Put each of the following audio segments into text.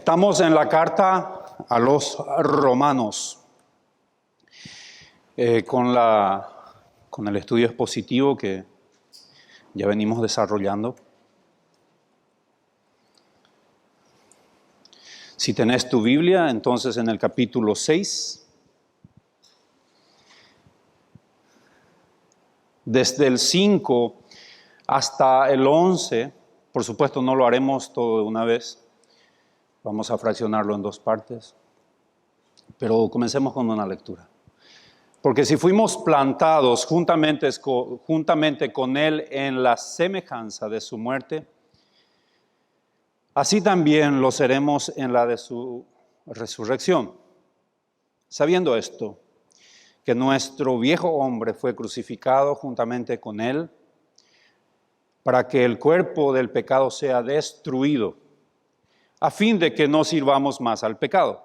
Estamos en la carta a los romanos con el estudio expositivo que ya venimos desarrollando. Si tenés tu Biblia, entonces en el capítulo 6, desde el 5 hasta el 11, por supuesto no lo haremos todo de una vez, vamos a fraccionarlo en dos partes, pero comencemos con una lectura. Porque si fuimos plantados juntamente con Él en la semejanza de su muerte, así también lo seremos en la de su resurrección. Sabiendo esto, que nuestro viejo hombre fue crucificado juntamente con Él, para que el cuerpo del pecado sea destruido, a fin de que no sirvamos más al pecado.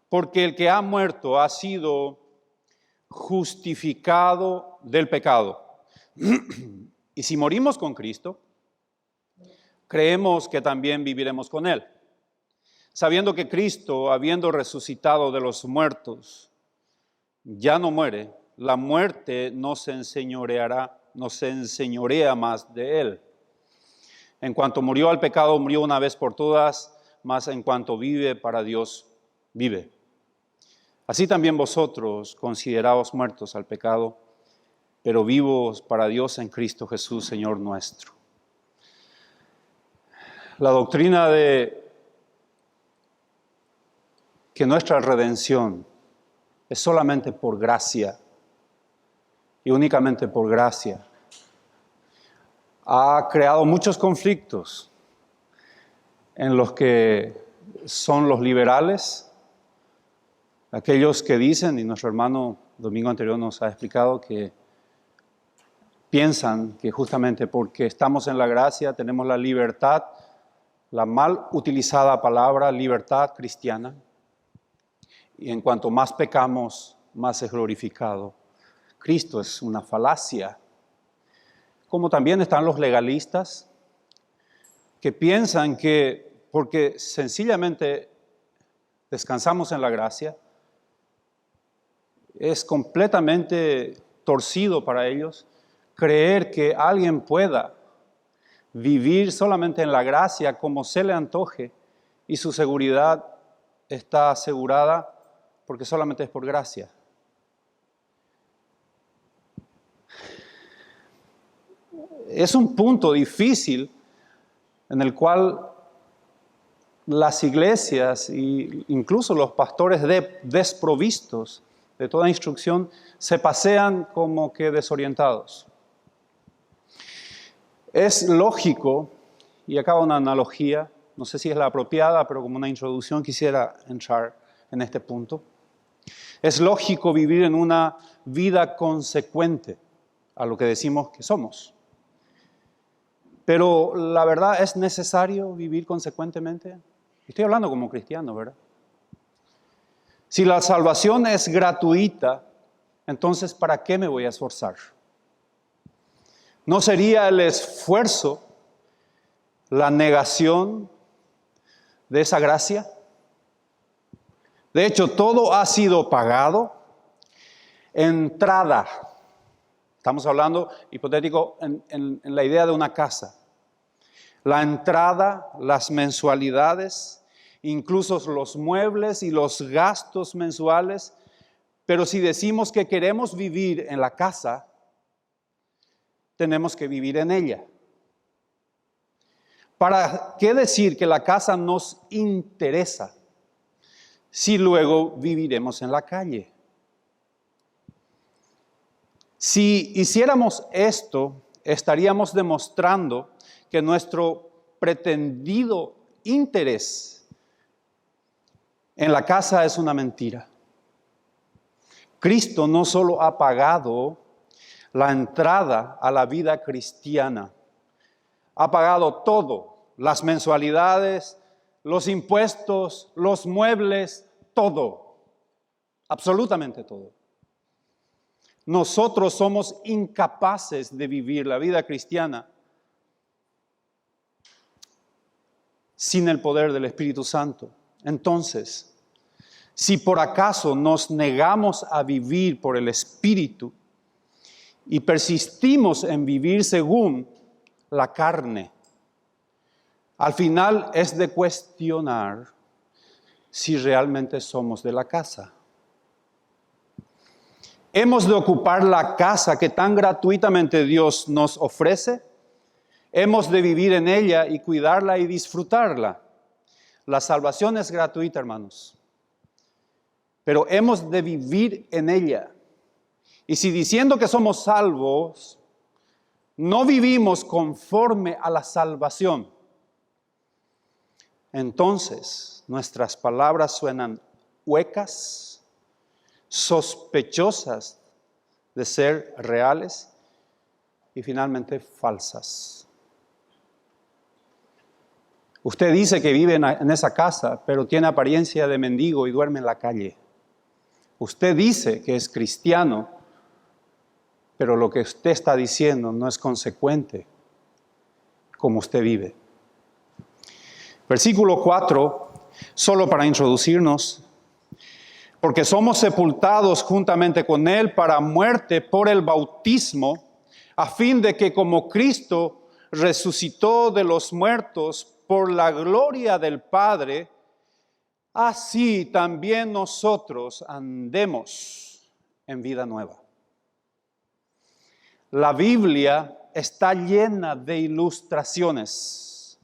Porque el que ha muerto ha sido justificado del pecado. Y si morimos con Cristo, creemos que también viviremos con Él, sabiendo que Cristo, habiendo resucitado de los muertos, ya no muere, la muerte no se enseñorea más de Él. En cuanto murió al pecado, murió una vez por todas, mas en cuanto vive para Dios, vive. Así también vosotros, consideraos muertos al pecado, pero vivos para Dios en Cristo Jesús, Señor nuestro. La doctrina de que nuestra redención es solamente por gracia y únicamente por gracia ha creado muchos conflictos en los que son los liberales, aquellos que dicen, y nuestro hermano domingo anterior nos ha explicado, que piensan que justamente porque estamos en la gracia tenemos la libertad, la mal utilizada palabra libertad cristiana, y en cuanto más pecamos, más es glorificado. Cristo es una falacia. Como también están los legalistas que piensan que porque sencillamente descansamos en la gracia, es completamente torcido para ellos creer que alguien pueda vivir solamente en la gracia como se le antoje y su seguridad está asegurada porque solamente es por gracia. Es un punto difícil en el cual las iglesias e incluso los pastores desprovistos de toda instrucción se pasean como que desorientados. Es lógico, y acá una analogía, no sé si es la apropiada, pero como una introducción quisiera entrar en este punto. Es lógico vivir en una vida consecuente a lo que decimos que somos. Pero la verdad, ¿es necesario vivir consecuentemente? Estoy hablando como cristiano, ¿verdad? Si la salvación es gratuita, entonces ¿para qué me voy a esforzar? ¿No sería el esfuerzo la negación de esa gracia? De hecho, todo ha sido pagado. Entrada. Estamos hablando, hipotético, en la idea de una casa. La entrada, las mensualidades, incluso los muebles y los gastos mensuales. Pero si decimos que queremos vivir en la casa, tenemos que vivir en ella. ¿Para qué decir que la casa nos interesa si luego viviremos en la calle? Si hiciéramos esto, estaríamos demostrando que nuestro pretendido interés en la casa es una mentira. Cristo no solo ha pagado la entrada a la vida cristiana, ha pagado todo, las mensualidades, los impuestos, los muebles, todo, absolutamente todo. Nosotros somos incapaces de vivir la vida cristiana sin el poder del Espíritu Santo. Entonces, si por acaso nos negamos a vivir por el Espíritu y persistimos en vivir según la carne, al final es de cuestionar si realmente somos de la casa. ¿Hemos de ocupar la casa que tan gratuitamente Dios nos ofrece? ¿Hemos de vivir en ella y cuidarla y disfrutarla? La salvación es gratuita, hermanos. Pero hemos de vivir en ella. Y si diciendo que somos salvos, no vivimos conforme a la salvación, entonces nuestras palabras suenan huecas, sospechosas de ser reales y finalmente falsas. Usted dice que vive en esa casa, pero tiene apariencia de mendigo y duerme en la calle. Usted dice que es cristiano, pero lo que usted está diciendo no es consecuente como usted vive. Versículo 4, solo para introducirnos. Porque somos sepultados juntamente con Él para muerte por el bautismo, a fin de que como Cristo resucitó de los muertos por la gloria del Padre, así también nosotros andemos en vida nueva. La Biblia está llena de ilustraciones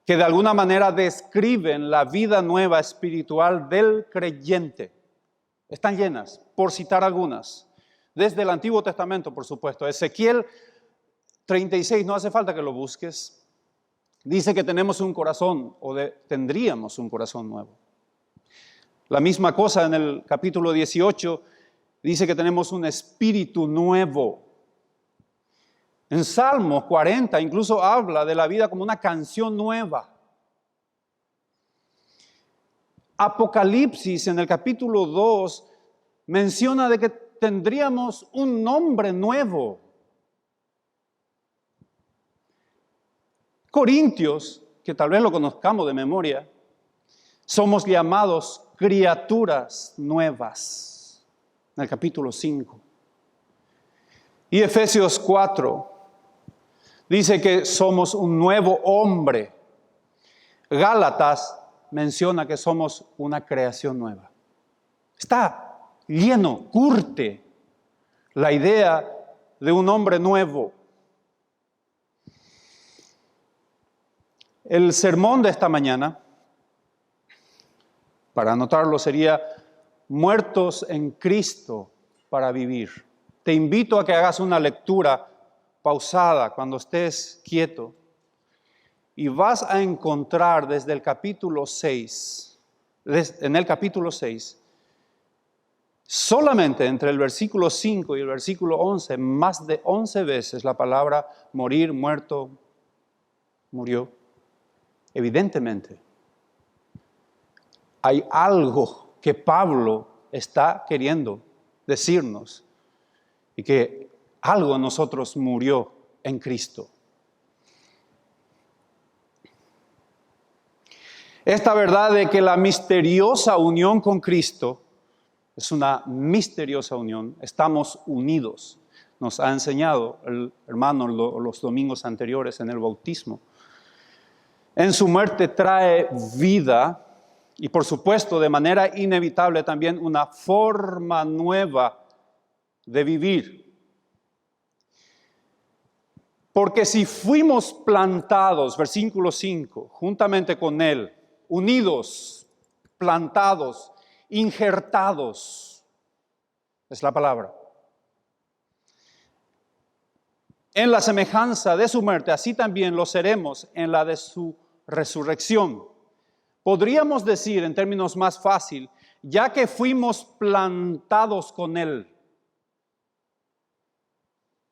que de alguna manera describen la vida nueva espiritual del creyente. Están llenas, por citar algunas. Desde el Antiguo Testamento, por supuesto. Ezequiel 36, no hace falta que lo busques. Dice que tenemos un corazón, tendríamos un corazón nuevo. La misma cosa en el capítulo 18, dice que tenemos un espíritu nuevo. En Salmo 40 incluso habla de la vida como una canción nueva. Apocalipsis en el capítulo 2 menciona de que tendríamos un nombre nuevo. Corintios, que tal vez lo conozcamos de memoria, somos llamados criaturas nuevas, en el capítulo 5. Y Efesios 4 dice que somos un nuevo hombre. Gálatas menciona que somos una creación nueva. Está lleno, curte la idea de un hombre nuevo. El sermón de esta mañana, para anotarlo, sería muertos en Cristo para vivir. Te invito a que hagas una lectura pausada cuando estés quieto y vas a encontrar desde el capítulo 6, en el capítulo 6, solamente entre el versículo 5 y el versículo 11, más de 11 veces la palabra morir, muerto, murió. Evidentemente, hay algo que Pablo está queriendo decirnos y que algo en nosotros murió en Cristo. Esta verdad de que la misteriosa unión con Cristo es una misteriosa unión, estamos unidos. Nos ha enseñado el hermano los domingos anteriores en el bautismo. En su muerte trae vida y por supuesto de manera inevitable también una forma nueva de vivir. Porque si fuimos plantados, versículo 5, juntamente con Él, unidos, plantados, injertados, es la palabra, en la semejanza de su muerte, así también lo seremos en la de su resurrección. Podríamos decir en términos más fácil, ya que fuimos plantados con Él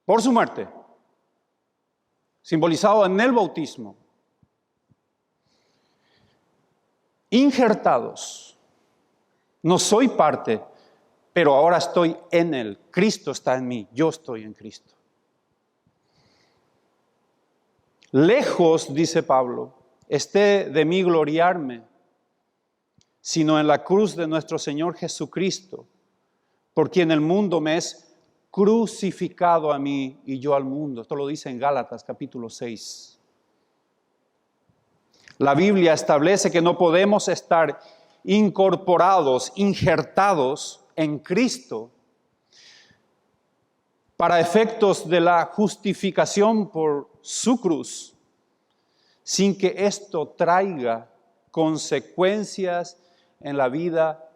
por su muerte, simbolizado en el bautismo, injertados, no soy parte, pero ahora estoy en Él, Cristo está en mí, yo estoy en Cristo. Lejos, dice Pablo, esté de mí gloriarme, sino en la cruz de nuestro Señor Jesucristo, por quien el mundo me es crucificado a mí y yo al mundo. Esto lo dice en Gálatas capítulo 6. La Biblia establece que no podemos estar incorporados, injertados en Cristo para efectos de la justificación por su cruz, sin que esto traiga consecuencias en la vida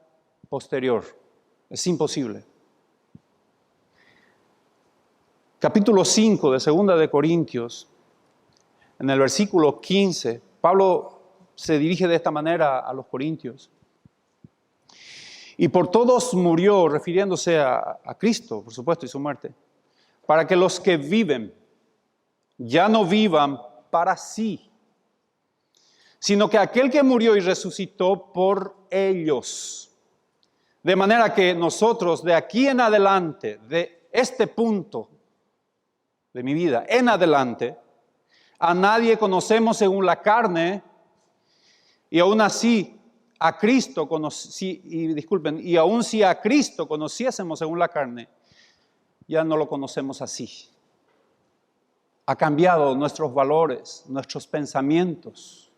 posterior. Es imposible. Capítulo 5 de 2 de Corintios, en el versículo 15, Pablo se dirige de esta manera a los corintios. Y por todos murió, refiriéndose a Cristo, por supuesto, y su muerte, para que los que viven ya no vivan para sí, sino que aquel que murió y resucitó por ellos. De manera que nosotros de aquí en adelante, de este punto de mi vida en adelante, a nadie conocemos según la carne, y aún así a Cristo y aún si a Cristo conociésemos según la carne, ya no lo conocemos así. Ha cambiado nuestros valores, nuestros pensamientos,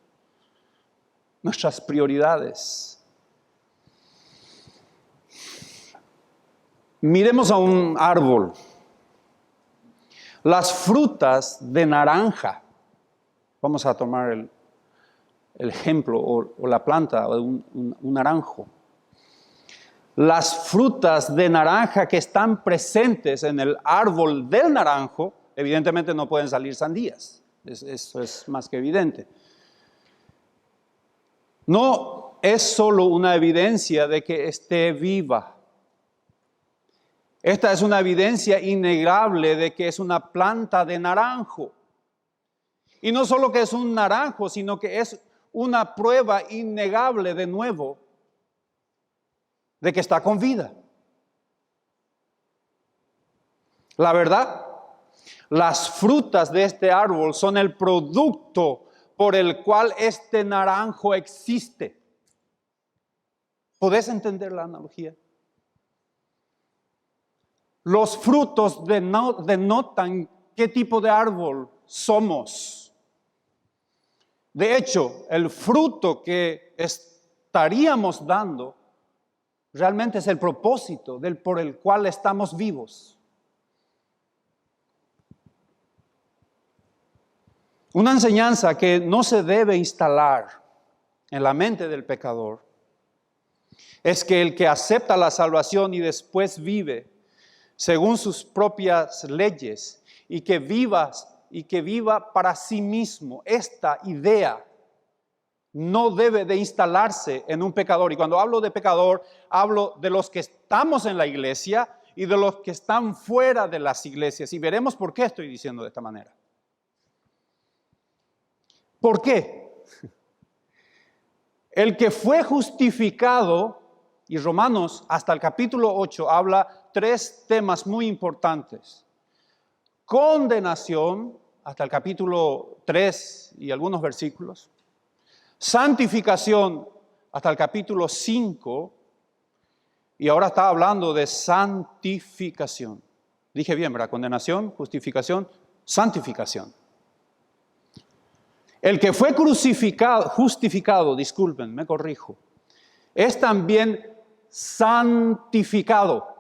nuestras prioridades. Miremos a un árbol. Las frutas de naranja, vamos a tomar el ejemplo o la planta de un naranjo. Las frutas de naranja que están presentes en el árbol del naranjo, evidentemente no pueden salir sandías. Eso es más que evidente. No es solo una evidencia de que esté viva. Esta es una evidencia innegable de que es una planta de naranjo. Y no solo que es un naranjo, sino que es una prueba innegable de nuevo de que está con vida. La verdad, las frutas de este árbol son el producto por el cual este naranjo existe. ¿Podés entender la analogía? Los frutos denotan qué tipo de árbol somos. De hecho, el fruto que estaríamos dando realmente es el propósito por el cual estamos vivos. Una enseñanza que no se debe instalar en la mente del pecador es que el que acepta la salvación y después vive según sus propias leyes y que viva para sí mismo, esta idea no debe de instalarse en un pecador. Y cuando hablo de pecador, hablo de los que estamos en la iglesia y de los que están fuera de las iglesias. Y veremos por qué estoy diciendo de esta manera. ¿Por qué? El que fue justificado, y Romanos hasta el capítulo 8 habla 3 temas muy importantes. Condenación, hasta el capítulo 3 y algunos versículos. Santificación, hasta el capítulo 5. Y ahora está hablando de santificación. Dije bien, ¿verdad? Condenación, justificación, santificación. El que fue justificado, disculpen, me corrijo, es también santificado.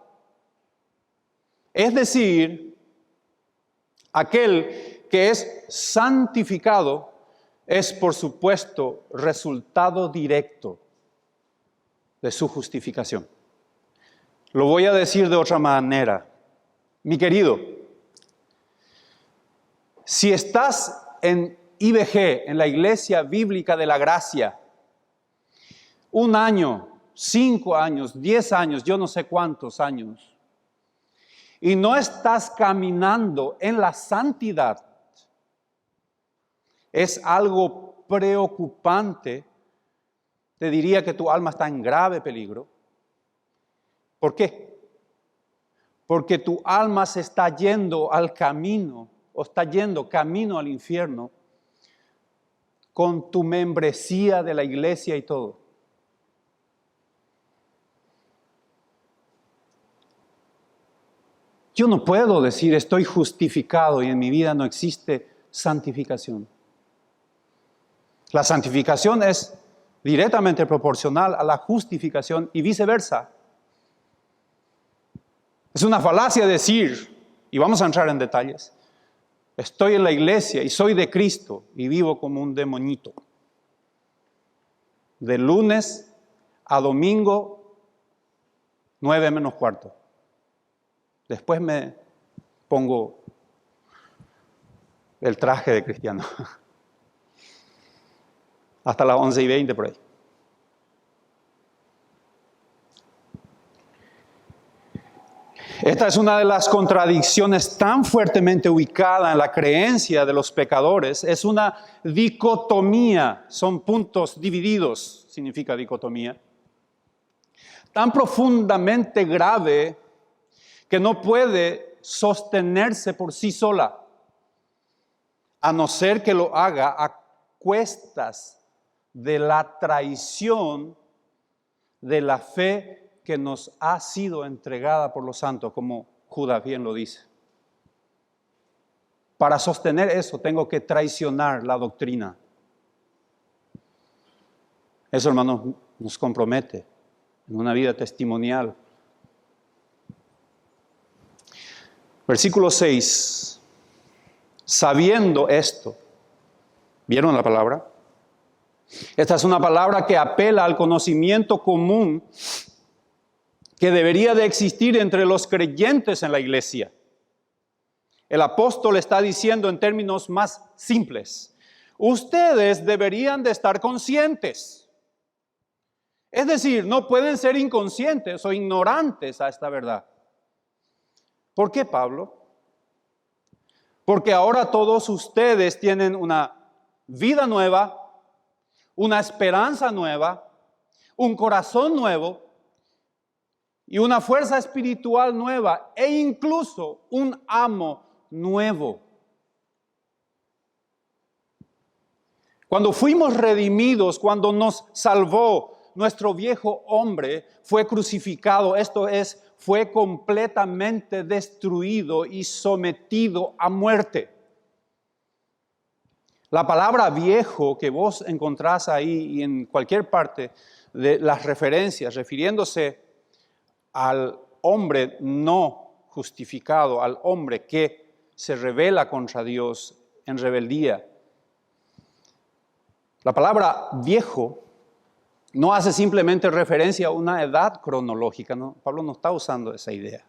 Es decir, aquel que es santificado es, por supuesto, resultado directo de su justificación. Lo voy a decir de otra manera. Mi querido, si estás en IBG, en la Iglesia Bíblica de la Gracia, 1 año, 5 años, 10 años, yo no sé cuántos años, y no estás caminando en la santidad, es algo preocupante. Te diría que tu alma está en grave peligro. ¿Por qué? Porque tu alma se está yendo al camino, o está yendo camino al infierno, con tu membresía de la iglesia y todo. Yo no puedo decir estoy justificado y en mi vida no existe santificación. La santificación es directamente proporcional a la justificación y viceversa. Es una falacia decir, y vamos a entrar en detalles, estoy en la iglesia y soy de Cristo y vivo como un demonito. De lunes a domingo, 9 menos cuarto. Después me pongo el traje de cristiano. Hasta las 11:20 por ahí. Esta es una de las contradicciones tan fuertemente ubicada en la creencia de los pecadores. Es una dicotomía, son puntos divididos, significa dicotomía. Tan profundamente grave que no puede sostenerse por sí sola, a no ser que lo haga a cuestas de la traición de la fe que nos ha sido entregada por los santos, como Judas bien lo dice. Para sostener eso tengo que traicionar la doctrina. Eso, hermanos, nos compromete en una vida testimonial. Versículo 6. Sabiendo esto, ¿vieron la palabra? Esta es una palabra que apela al conocimiento común que debería de existir entre los creyentes en la iglesia. El apóstol está diciendo en términos más simples, ustedes deberían de estar conscientes. Es decir, no pueden ser inconscientes o ignorantes a esta verdad. ¿Por qué, Pablo? Porque ahora todos ustedes tienen una vida nueva, una esperanza nueva, un corazón nuevo y una fuerza espiritual nueva e incluso un amo nuevo. Cuando fuimos redimidos, cuando nos salvó, nuestro viejo hombre fue crucificado, esto es, fue completamente destruido y sometido a muerte. La palabra viejo que vos encontrás ahí y en cualquier parte de las referencias, refiriéndose al hombre no justificado, al hombre que se rebela contra Dios en rebeldía. La palabra viejo no hace simplemente referencia a una edad cronológica, ¿no? Pablo no está usando esa idea,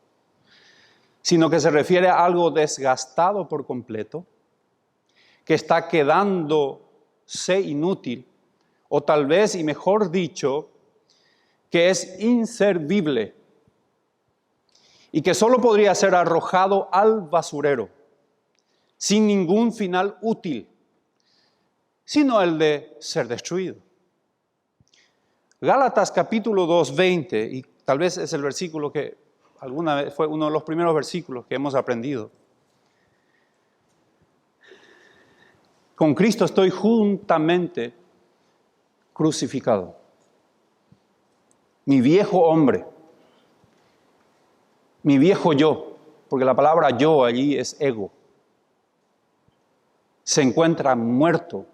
sino que se refiere a algo desgastado por completo, que está quedándose inútil, o tal vez, y mejor dicho, que es inservible y que solo podría ser arrojado al basurero, sin ningún final útil, sino el de ser destruido. Gálatas capítulo 2, 20, y tal vez es el versículo que alguna vez fue uno de los primeros versículos que hemos aprendido. Con Cristo estoy juntamente crucificado. Mi viejo hombre, mi viejo yo, porque la palabra yo allí es ego, se encuentra muerto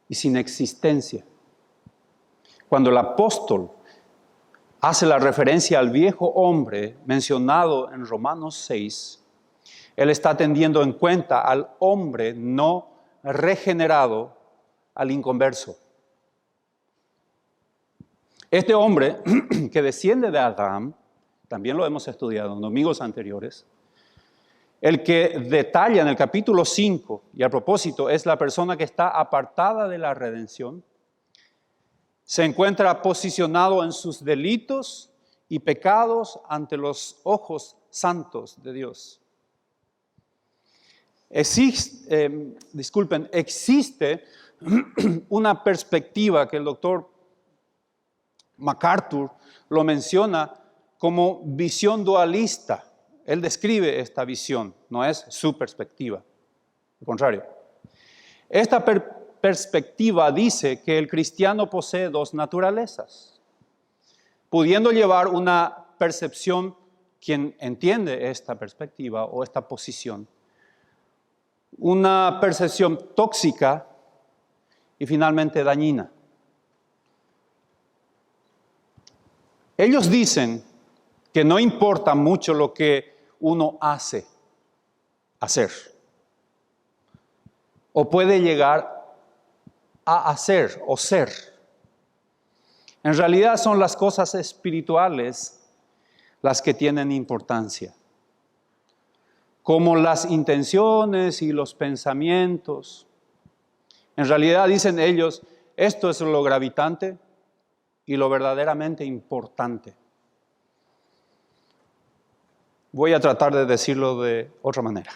y sin existencia. Cuando el apóstol hace la referencia al viejo hombre mencionado en Romanos 6, él está teniendo en cuenta al hombre no regenerado, al inconverso. Este hombre que desciende de Adán, también lo hemos estudiado en domingos anteriores, el que detalla en el capítulo 5, y a propósito es la persona que está apartada de la redención, se encuentra posicionado en sus delitos y pecados ante los ojos santos de Dios. Existe una perspectiva que el doctor MacArthur lo menciona como visión dualista. Él describe esta visión, no es su perspectiva, al contrario. Esta perspectiva dice que el cristiano posee dos naturalezas, pudiendo llevar una percepción, quien entiende esta perspectiva o esta posición, una percepción tóxica y finalmente dañina. Ellos dicen que no importa mucho lo que uno hacer, o puede llegar a hacer o ser. En realidad son las cosas espirituales las que tienen importancia, como las intenciones y los pensamientos. En realidad, dicen ellos, esto es lo gravitante y lo verdaderamente importante. Voy a tratar de decirlo de otra manera.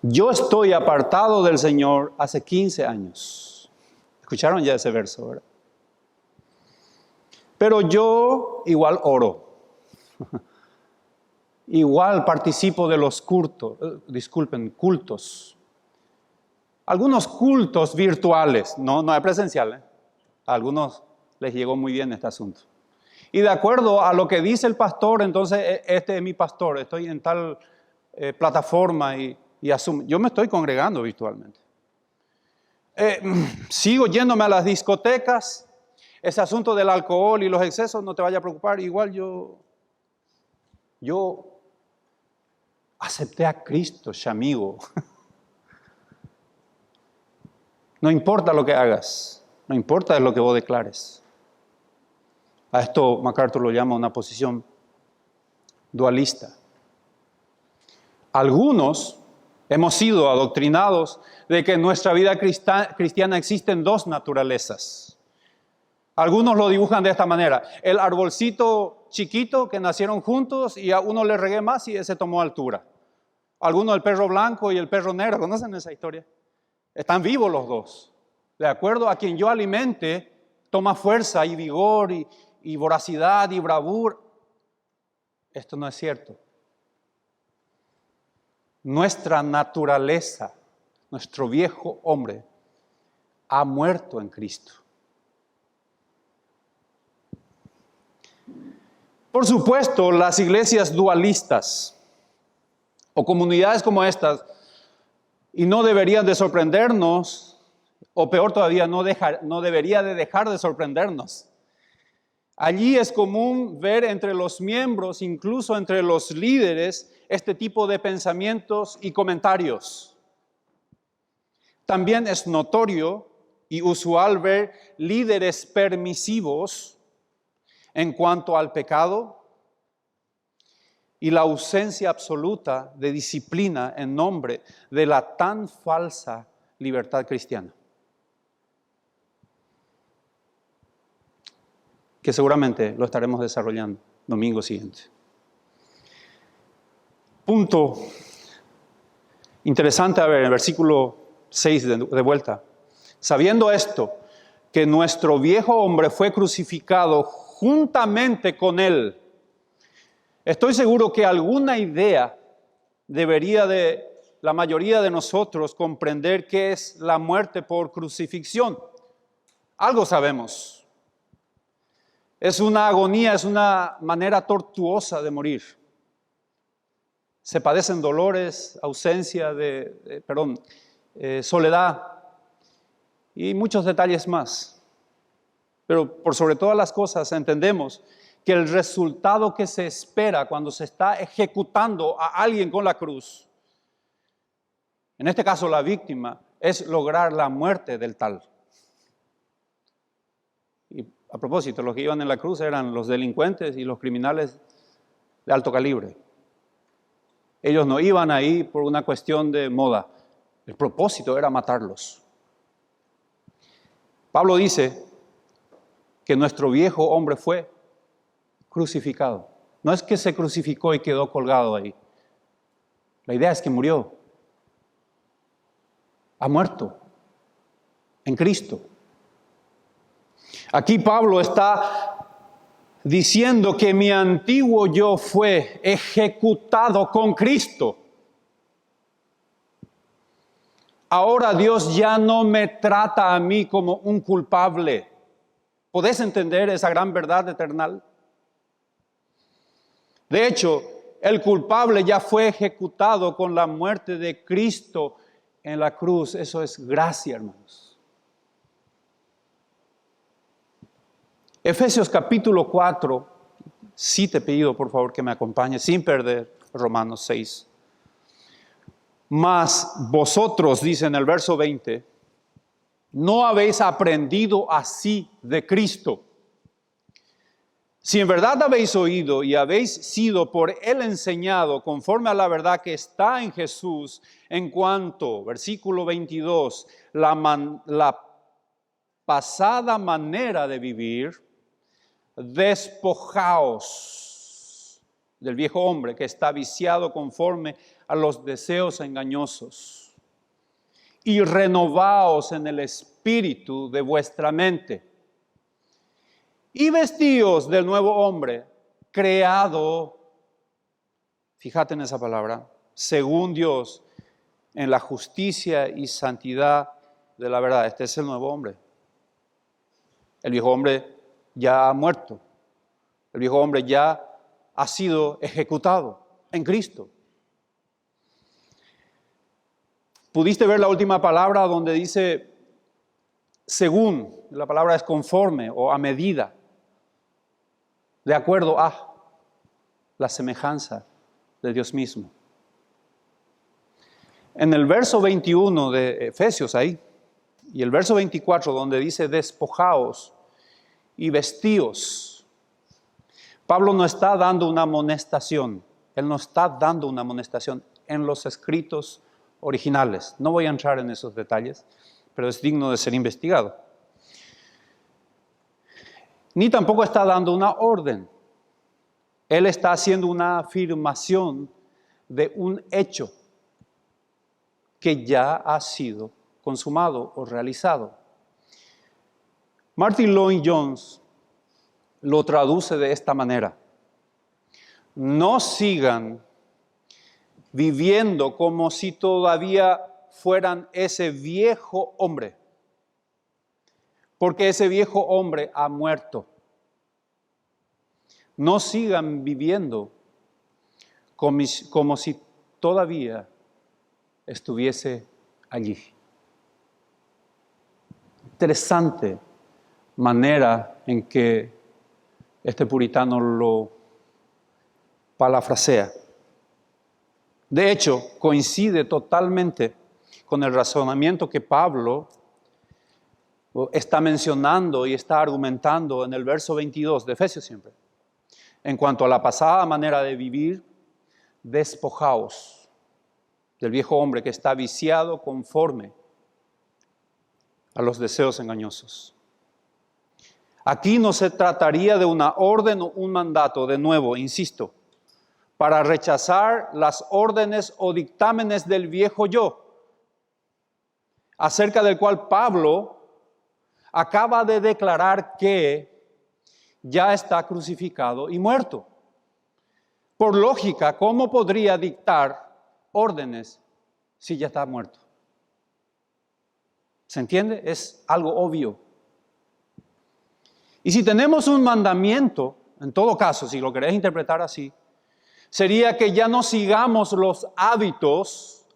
Yo estoy apartado del Señor hace 15 años. ¿Escucharon ya ese verso, verdad? Pero yo igual oro. Igual participo de los cultos. Algunos cultos virtuales, no es presencial. A algunos les llegó muy bien este asunto. Y de acuerdo a lo que dice el pastor, entonces este es mi pastor, estoy en tal plataforma y asumo. Yo me estoy congregando virtualmente. Sigo yéndome a las discotecas. Ese asunto del alcohol y los excesos, no te vaya a preocupar. Igual yo acepté a Cristo, amigo. No importa lo que hagas, no importa lo que vos declares. A esto MacArthur lo llama una posición dualista. Algunos hemos sido adoctrinados de que en nuestra vida cristiana existen dos naturalezas. Algunos lo dibujan de esta manera: el arbolcito chiquito que nacieron juntos y a uno le regué más y ese tomó altura. Algunos el perro blanco y el perro negro, ¿conocen esa historia? Están vivos los dos. De acuerdo a quien yo alimente, toma fuerza y vigor y voracidad y bravura. Esto no es cierto. Nuestra naturaleza, nuestro viejo hombre, ha muerto en Cristo. Por supuesto, las iglesias dualistas o comunidades como estas, y no deberían de sorprendernos, o peor todavía, no debería de dejar de sorprendernos. Allí es común ver entre los miembros, incluso entre los líderes, este tipo de pensamientos y comentarios. También es notorio y usual ver líderes permisivos en cuanto al pecado y la ausencia absoluta de disciplina en nombre de la tan falsa libertad cristiana, que seguramente lo estaremos desarrollando domingo siguiente. Punto interesante, a ver, en el versículo 6 de vuelta. Sabiendo esto, que nuestro viejo hombre fue crucificado juntamente con él. Estoy seguro que alguna idea debería de la mayoría de nosotros comprender qué es la muerte por crucifixión. Algo sabemos. Es una agonía, es una manera tortuosa de morir. Se padecen dolores, ausencia soledad y muchos detalles más. Pero por sobre todas las cosas entendemos que el resultado que se espera cuando se está ejecutando a alguien con la cruz, en este caso la víctima, es lograr la muerte del tal. Y a propósito, los que iban en la cruz eran los delincuentes y los criminales de alto calibre. Ellos no iban ahí por una cuestión de moda. El propósito era matarlos. Pablo dice que nuestro viejo hombre fue crucificado. No es que se crucificó y quedó colgado ahí. La idea es que murió. Ha muerto en Cristo. Aquí Pablo está diciendo que mi antiguo yo fue ejecutado con Cristo. Ahora Dios ya no me trata a mí como un culpable. ¿Podés entender esa gran verdad eterna? De hecho, el culpable ya fue ejecutado con la muerte de Cristo en la cruz. Eso es gracia, hermanos. Efesios capítulo 4, sí te pido por favor que me acompañes sin perder Romanos 6. Mas vosotros, dice en el verso 20, no habéis aprendido así de Cristo. Si en verdad habéis oído y habéis sido por él enseñado conforme a la verdad que está en Jesús, en cuanto, versículo 22, la pasada manera de vivir, despojaos del viejo hombre que está viciado conforme a los deseos engañosos y renovaos en el espíritu de vuestra mente y vestíos del nuevo hombre creado, fíjate en esa palabra, según Dios, en la justicia y santidad de la verdad. Este es el nuevo hombre. El viejo hombre ya ha muerto. El viejo hombre ya ha sido ejecutado en Cristo. ¿Pudiste ver la última palabra donde dice según? La palabra es conforme o a medida, de acuerdo a la semejanza de Dios mismo. En el verso 21 de Efesios ahí, y el verso 24 donde dice despojaos y vestíos, Pablo no está dando una amonestación. Él no está dando una amonestación en los escritos originales. No voy a entrar en esos detalles, pero es digno de ser investigado. Ni tampoco está dando una orden. Él está haciendo una afirmación de un hecho que ya ha sido consumado o realizado. Martin Lloyd-Jones lo traduce de esta manera: no sigan viviendo como si todavía fueran ese viejo hombre, porque ese viejo hombre ha muerto. No sigan viviendo como si todavía estuviese allí. Interesante manera en que este puritano lo parafrasea. De hecho, coincide totalmente con el razonamiento que Pablo está mencionando y está argumentando en el verso 22 de Efesios siempre. En cuanto a la pasada manera de vivir, despojaos del viejo hombre que está viciado conforme a los deseos engañosos. Aquí no se trataría de una orden o un mandato, de nuevo, insisto, para rechazar las órdenes o dictámenes del viejo yo, acerca del cual Pablo acaba de declarar que ya está crucificado y muerto. Por lógica, ¿cómo podría dictar órdenes si ya está muerto? ¿Se entiende? Es algo obvio. Y si tenemos un mandamiento, en todo caso, si lo querés interpretar así, sería que ya no sigamos los hábitos,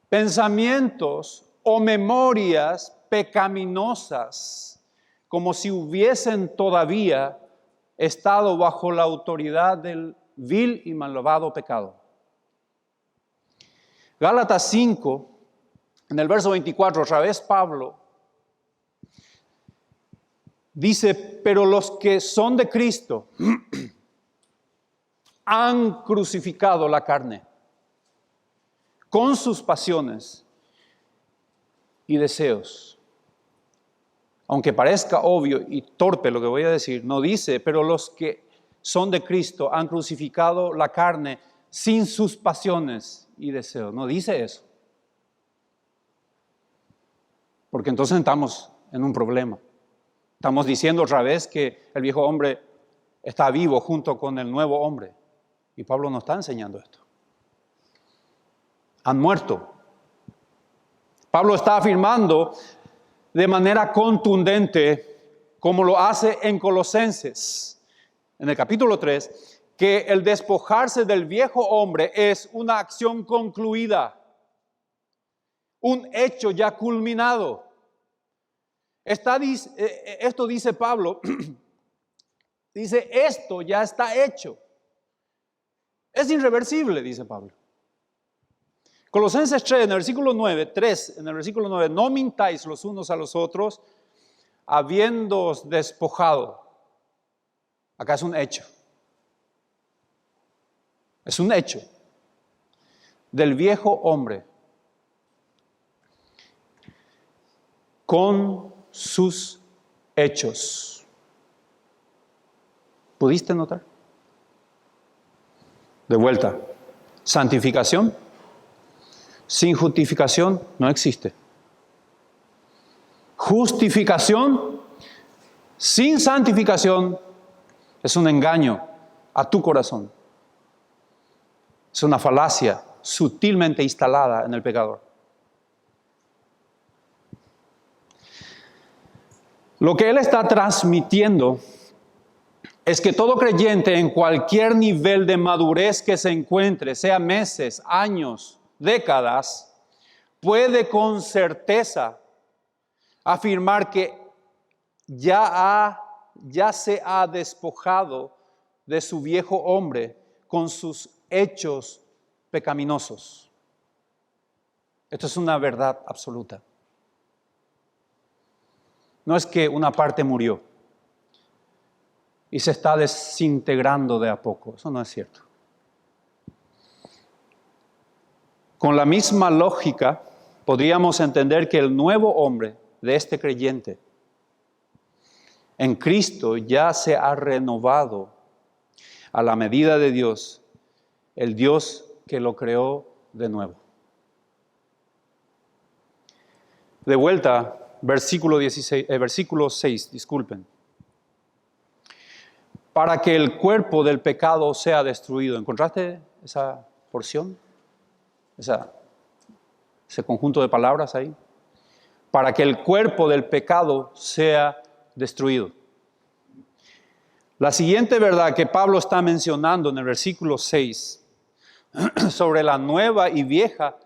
pensamientos o memorias pecaminosas, como si hubiesen todavía estado bajo la autoridad del vil y malvado pecado. Gálatas 5, en el verso 24, otra vez Pablo dice: pero los que son de Cristo han crucificado la carne con sus pasiones y deseos. Aunque parezca obvio y torpe lo que voy a decir, no dice, pero los que son de Cristo han crucificado la carne sin sus pasiones y deseos. No dice eso. Porque entonces estamos en un problema. Estamos diciendo otra vez que el viejo hombre está vivo junto con el nuevo hombre. Y Pablo no está enseñando esto. han muerto. Pablo está afirmando de manera contundente, como lo hace en Colosenses, en el capítulo 3, que el despojarse del viejo hombre es una acción concluida, un hecho ya culminado. Esto dice Pablo, dice, esto ya está hecho. Es irreversible, dice Pablo. Colosenses 3, en el versículo 9, 3, en el versículo 9, no mintáis los unos a los otros, habiéndoos despojado. Acá es un hecho. Es un hecho del viejo hombre con sus hechos. ¿Pudiste notar? De vuelta, santificación sin justificación no existe. Justificación sin santificación es un engaño a tu corazón. Es una falacia sutilmente instalada en el pecador. Lo que él está transmitiendo es que todo creyente en cualquier nivel de madurez que se encuentre, sea meses, años, décadas, puede con certeza afirmar que ya se ha despojado de su viejo hombre con sus hechos pecaminosos. Esto es una verdad absoluta. No es que una parte murió y se está desintegrando de a poco. Eso no es cierto. Con la misma lógica, podríamos entender que el nuevo hombre de este creyente en Cristo ya se ha renovado a la medida de Dios, el Dios que lo creó de nuevo. De vuelta, versículo 6, disculpen. Para que el cuerpo del pecado sea destruido. ¿Encontraste esa porción? Ese conjunto de palabras ahí. Para que el cuerpo del pecado sea destruido. La siguiente verdad que Pablo está mencionando en el versículo 6 sobre la nueva y vieja,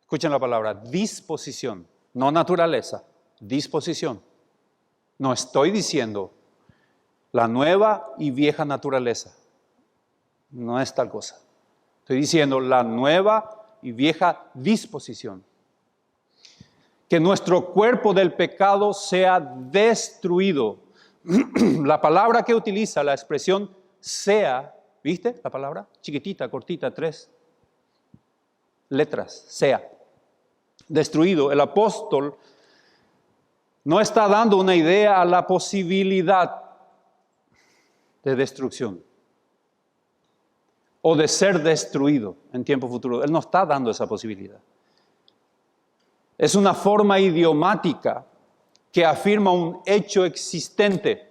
escuchen la palabra, disposición, no naturaleza, disposición. No estoy diciendo la nueva y vieja naturaleza. No es tal cosa. Estoy diciendo la nueva y vieja disposición. Que nuestro cuerpo del pecado sea destruido. La palabra que utiliza, la expresión sea, ¿viste la palabra? Chiquitita, cortita, 3 letras, sea. Destruido. El apóstol no está dando una idea a la posibilidad de destrucción o de ser destruido en tiempo futuro. Él no está dando esa posibilidad. Es una forma idiomática que afirma un hecho existente.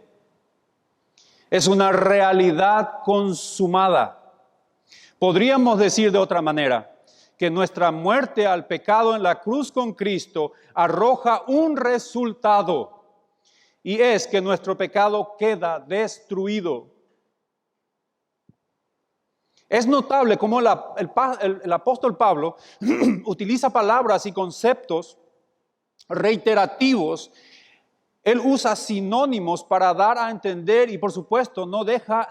Es una realidad consumada. Podríamos decir de otra manera que nuestra muerte al pecado en la cruz con Cristo arroja un resultado, y es que nuestro pecado queda destruido. Es notable cómo el apóstol Pablo utiliza palabras y conceptos reiterativos. Él usa sinónimos para dar a entender y, por supuesto, no dejar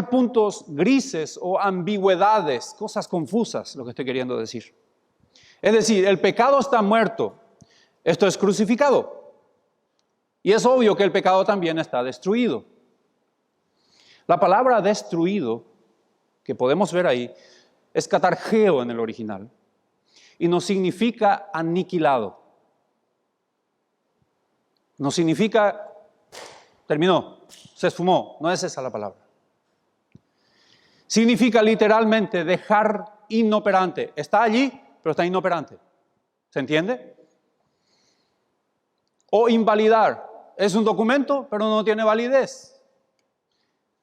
puntos grises o ambigüedades, cosas confusas, lo que estoy queriendo decir. Es decir, el pecado está muerto, esto es crucificado. Y es obvio que el pecado también está destruido. La palabra destruido, que podemos ver ahí, es catargeo en el original y no significa aniquilado. No significa terminó, se esfumó, no es esa la palabra. Significa literalmente dejar inoperante. Está allí, pero está inoperante. ¿Se entiende? O invalidar. Es un documento, pero no tiene validez.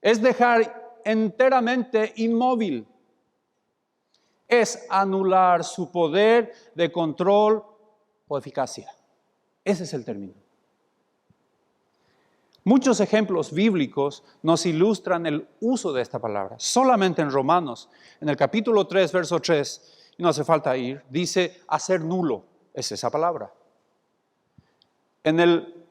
Es dejar enteramente inmóvil. Es anular su poder de control o eficacia. Ese es el término. Muchos ejemplos bíblicos nos ilustran el uso de esta palabra. Solamente en Romanos, en el capítulo 3, verso 3, y no hace falta ir, dice hacer nulo. Es esa palabra. En el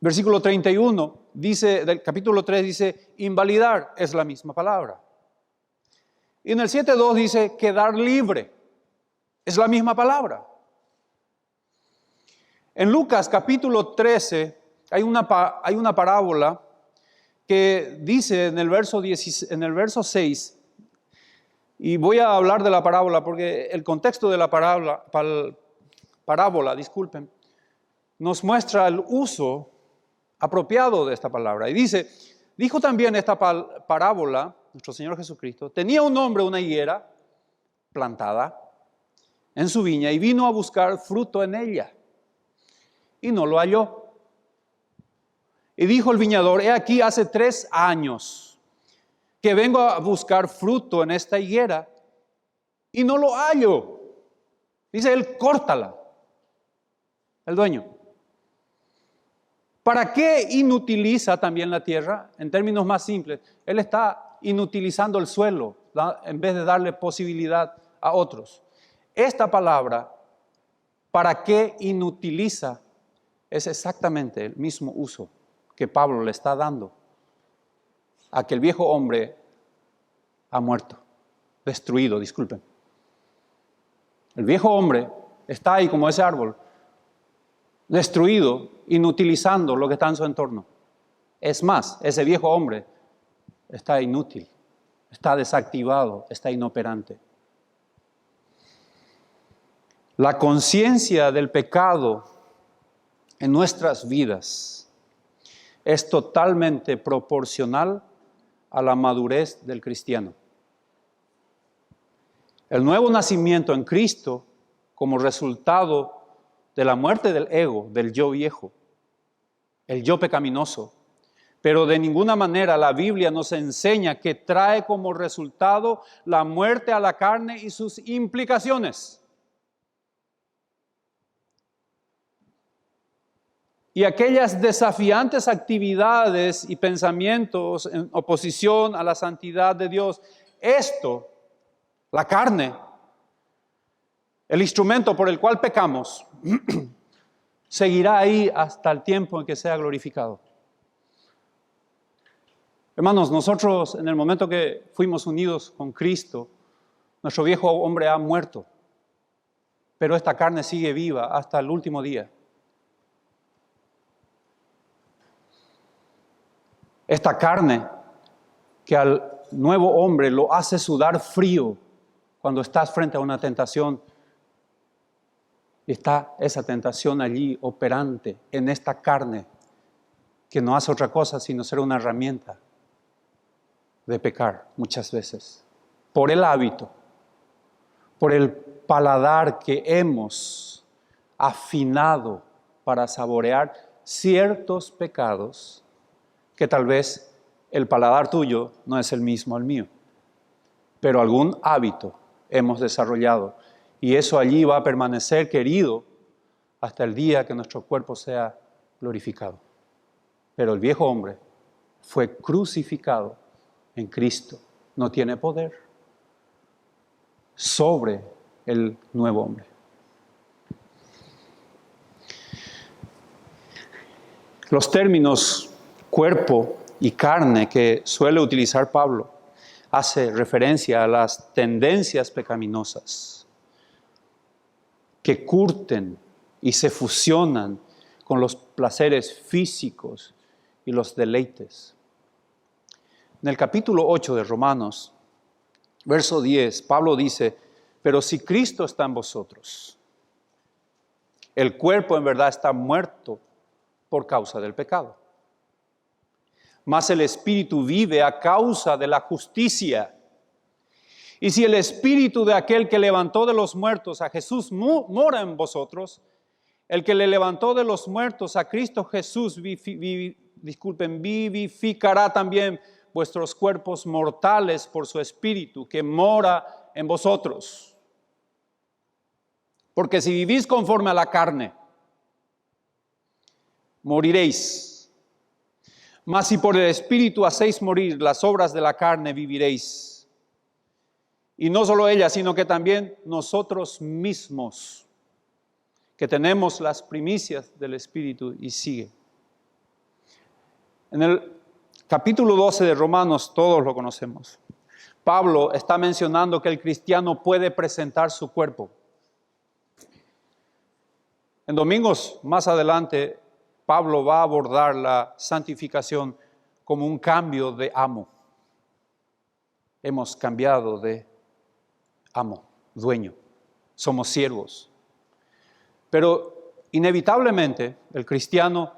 versículo 31, del capítulo 3, dice invalidar. Es la misma palabra. Y en el 7.2 dice quedar libre. Es la misma palabra. En Lucas capítulo 13 hay una parábola que dice en el verso 6, y voy a hablar de la parábola porque el contexto de la parábola, disculpen, nos muestra el uso apropiado de esta palabra. Y dijo también esta parábola, nuestro Señor Jesucristo, tenía un hombre una higuera plantada en su viña y vino a buscar fruto en ella y no lo halló. Y dijo el viñador, he aquí hace 3 años que vengo a buscar fruto en esta higuera y no lo hallo. Dice él, córtala, el dueño. ¿Para qué inutiliza también la tierra? En términos más simples, él está inutilizando el suelo en vez de darle posibilidad a otros. Esta palabra, ¿para qué inutiliza? Es exactamente el mismo uso que Pablo le está dando a que el viejo hombre ha muerto, destruido, disculpen. El viejo hombre está ahí como ese árbol, destruido, inutilizando lo que está en su entorno. Es más, ese viejo hombre está inútil, está desactivado, está inoperante. La conciencia del pecado en nuestras vidas es totalmente proporcional a la madurez del cristiano. El nuevo nacimiento en Cristo, como resultado de la muerte del ego, del yo viejo, el yo pecaminoso, pero de ninguna manera la Biblia nos enseña que trae como resultado la muerte a la carne y sus implicaciones. Y aquellas desafiantes actividades y pensamientos en oposición a la santidad de Dios, esto, la carne, el instrumento por el cual pecamos, seguirá ahí hasta el tiempo en que sea glorificado. Hermanos, nosotros en el momento que fuimos unidos con Cristo, nuestro viejo hombre ha muerto, pero esta carne sigue viva hasta el último día. Esta carne que al nuevo hombre lo hace sudar frío cuando estás frente a una tentación, está esa tentación allí operante en esta carne que no hace otra cosa sino ser una herramienta de pecar muchas veces, por el hábito, por el paladar que hemos afinado para saborear ciertos pecados que tal vez el paladar tuyo no es el mismo al mío, pero algún hábito hemos desarrollado y eso allí va a permanecer querido hasta el día que nuestro cuerpo sea glorificado. Pero el viejo hombre fue crucificado en Cristo, no tiene poder sobre el nuevo hombre. Los términos cuerpo y carne que suele utilizar Pablo hace referencia a las tendencias pecaminosas que curten y se fusionan con los placeres físicos y los deleites. En el capítulo 8 de Romanos, verso 10, Pablo dice, pero si Cristo está en vosotros, el cuerpo en verdad está muerto por causa del pecado. Mas el Espíritu vive a causa de la justicia. Y si el Espíritu de aquel que levantó de los muertos a Jesús mora en vosotros, el que le levantó de los muertos a Cristo Jesús vivificará también vuestros cuerpos mortales por su Espíritu, que mora en vosotros. Porque si vivís conforme a la carne, moriréis. Mas si por el Espíritu hacéis morir las obras de la carne, viviréis. Y no solo ella, sino que también nosotros mismos, que tenemos las primicias del Espíritu, y sigue. En el capítulo 12 de Romanos, todos lo conocemos, Pablo está mencionando que el cristiano puede presentar su cuerpo. En domingos más adelante, Pablo va a abordar la santificación como un cambio de amo. Hemos cambiado de amo, dueño, somos siervos. Pero inevitablemente el cristiano,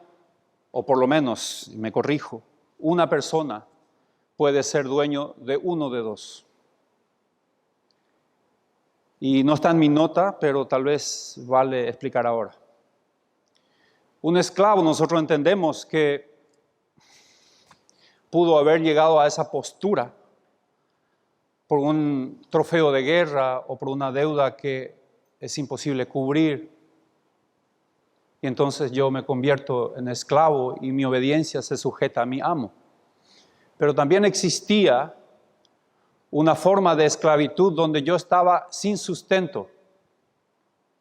o por lo menos, me corrijo, una persona puede ser dueño de uno de dos. Y no está en mi nota, pero tal vez vale explicar ahora. Un esclavo, nosotros entendemos que pudo haber llegado a esa postura por un trofeo de guerra o por una deuda que es imposible cubrir. Y entonces yo me convierto en esclavo y mi obediencia se sujeta a mi amo. Pero también existía una forma de esclavitud donde yo estaba sin sustento.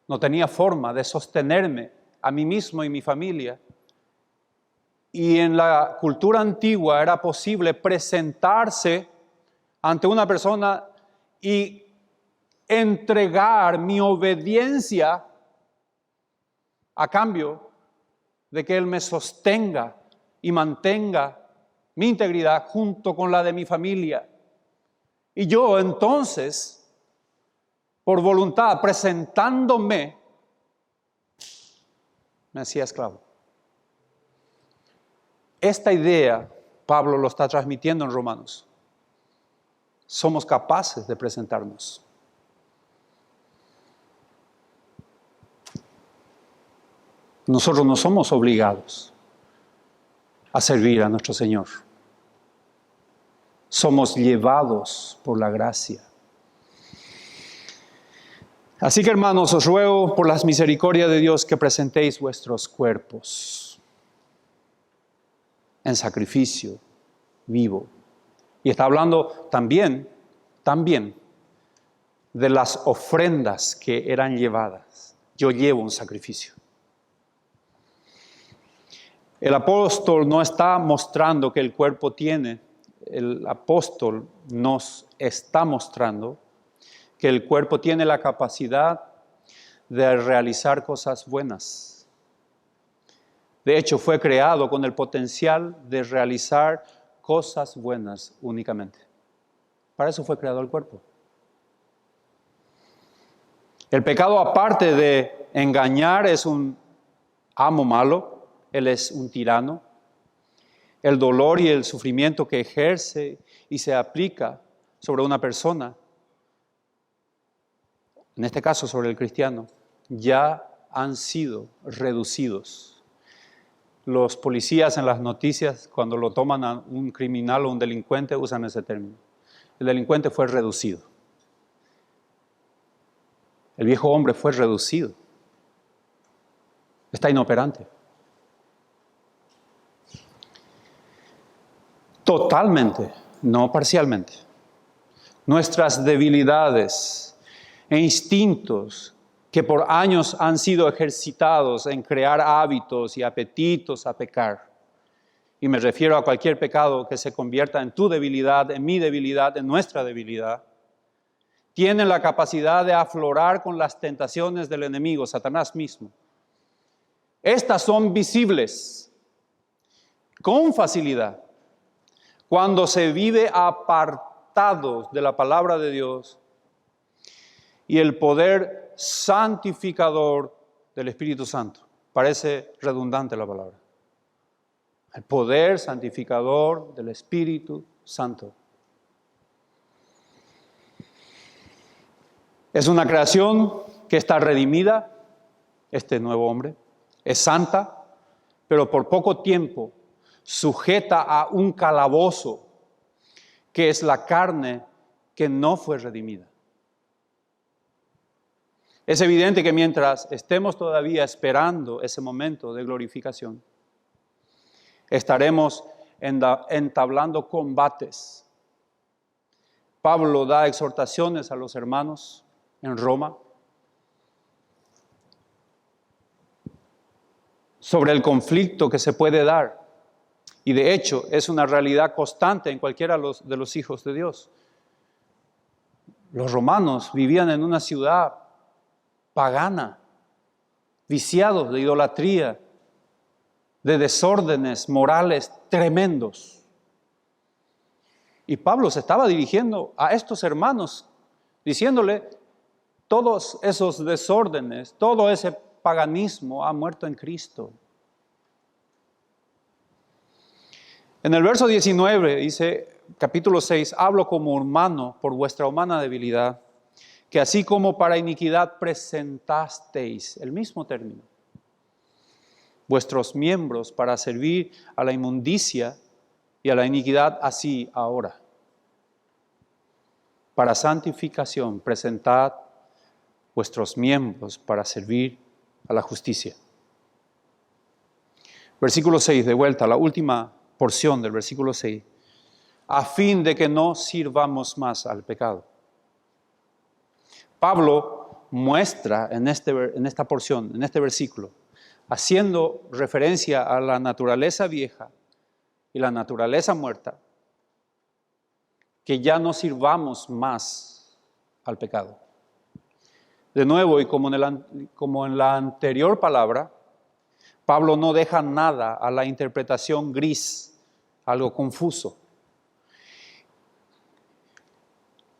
No tenía forma de sostenerme a mí mismo y mi familia. Y en la cultura antigua era posible presentarse ante una persona y entregar mi obediencia a cambio de que Él me sostenga y mantenga mi integridad junto con la de mi familia. Y yo entonces, por voluntad, presentándome, me hacía esclavo. Esta idea, Pablo lo está transmitiendo en Romanos. Somos capaces de presentarnos. Nosotros no somos obligados a servir a nuestro Señor. Somos llevados por la gracia. Así que, hermanos, os ruego por las misericordias de Dios que presentéis vuestros cuerpos en sacrificio vivo. Y está hablando también de las ofrendas que eran llevadas. Yo llevo un sacrificio. El apóstol no está mostrando que el cuerpo tiene, el apóstol nos está mostrando que el cuerpo tiene la capacidad de realizar cosas buenas. De hecho, fue creado con el potencial de realizar cosas buenas únicamente. Para eso fue creado el cuerpo. El pecado, aparte de engañar, es un amo malo. Él es un tirano. El dolor y el sufrimiento que ejerce y se aplica sobre una persona, en este caso sobre el cristiano, ya han sido reducidos. Los policías en las noticias, cuando lo toman a un criminal o un delincuente, usan ese término. El delincuente fue reducido. El viejo hombre fue reducido. Está inoperante. Totalmente, no parcialmente. Nuestras debilidades e instintos que por años han sido ejercitados en crear hábitos y apetitos a pecar. Y me refiero a cualquier pecado que se convierta en tu debilidad, en mi debilidad, en nuestra debilidad. Tienen la capacidad de aflorar con las tentaciones del enemigo, Satanás mismo. Estas son visibles con facilidad cuando se vive apartados de la palabra de Dios y el poder santificador del Espíritu Santo. Parece redundante la palabra. El poder santificador del Espíritu Santo. Es una creación que está redimida, este nuevo hombre. Es santa, pero por poco tiempo sujeta a un calabozo que es la carne que no fue redimida. Es evidente que mientras estemos todavía esperando ese momento de glorificación, estaremos entablando combates. Pablo da exhortaciones a los hermanos en Roma sobre el conflicto que se puede dar. Y de hecho es una realidad constante en cualquiera de los hijos de Dios. Los romanos vivían en una ciudad pagana, viciados de idolatría, de desórdenes morales tremendos. Y Pablo se estaba dirigiendo a estos hermanos, diciéndole, todos esos desórdenes, todo ese paganismo ha muerto en Cristo. En el verso 19 dice, capítulo 6, hablo como hermano por vuestra humana debilidad, que así como para iniquidad presentasteis, el mismo término, vuestros miembros para servir a la inmundicia y a la iniquidad, así ahora. Para santificación, presentad vuestros miembros para servir a la justicia. Versículo 6, de vuelta, la última porción del versículo 6, a fin de que no sirvamos más al pecado. Pablo muestra en esta porción, en este versículo, haciendo referencia a la naturaleza vieja y la naturaleza muerta, que ya no sirvamos más al pecado. De nuevo, y como en la anterior palabra, Pablo no deja nada a la interpretación gris, algo confuso.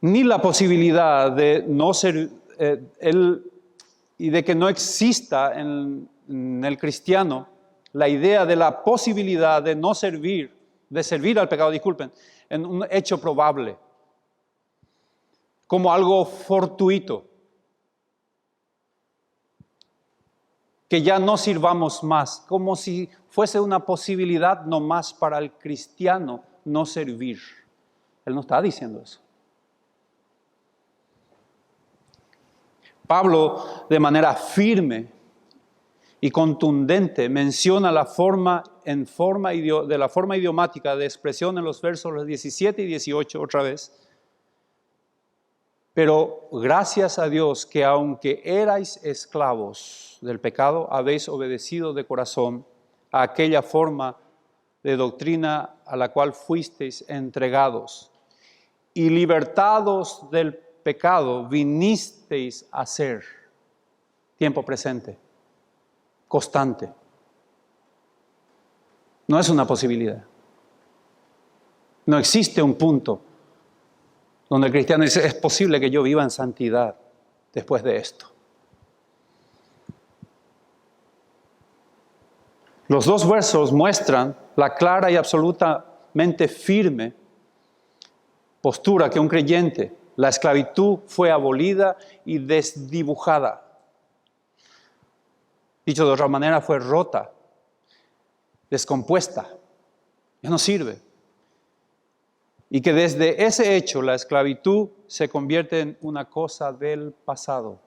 Ni la posibilidad de no ser, y de que no exista en el cristiano la idea de la posibilidad de no servir, de servir al pecado, en un hecho probable, como algo fortuito, que ya no sirvamos más, como si fuese una posibilidad nomás para el cristiano no servir. Él no está diciendo eso. Pablo, de manera firme y contundente, menciona la forma idiomática de expresión en los versos 17 y 18 otra vez. Pero gracias a Dios que aunque erais esclavos del pecado, habéis obedecido de corazón a aquella forma de doctrina a la cual fuisteis entregados, y libertados del pecado vinisteis a ser, tiempo presente, constante. No es una posibilidad. No existe un punto donde el cristiano dice, es posible que yo viva en santidad después de esto. Los dos versos muestran la clara y absolutamente firme postura que un creyente, la esclavitud fue abolida y desdibujada. Dicho de otra manera, fue rota, descompuesta, ya no sirve. Y que desde ese hecho la esclavitud se convierte en una cosa del pasado.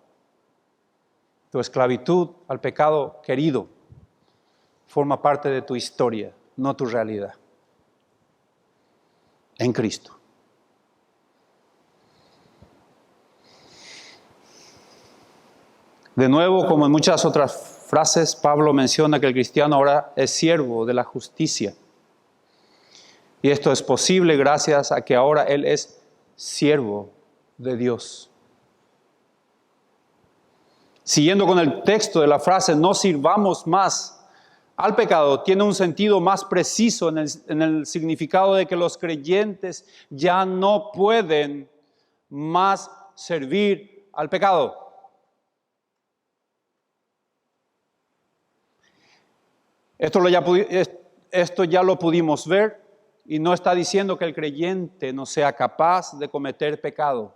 Tu esclavitud al pecado querido forma parte de tu historia, no tu realidad. En Cristo. De nuevo, como en muchas otras frases, Pablo menciona que el cristiano ahora es siervo de la justicia. Y esto es posible gracias a que ahora él es siervo de Dios. Siguiendo con el texto de la frase, no sirvamos más al pecado, tiene un sentido más preciso en el significado de que los creyentes ya no pueden más servir al pecado. Esto ya lo pudimos ver y no está diciendo que el creyente no sea capaz de cometer pecado.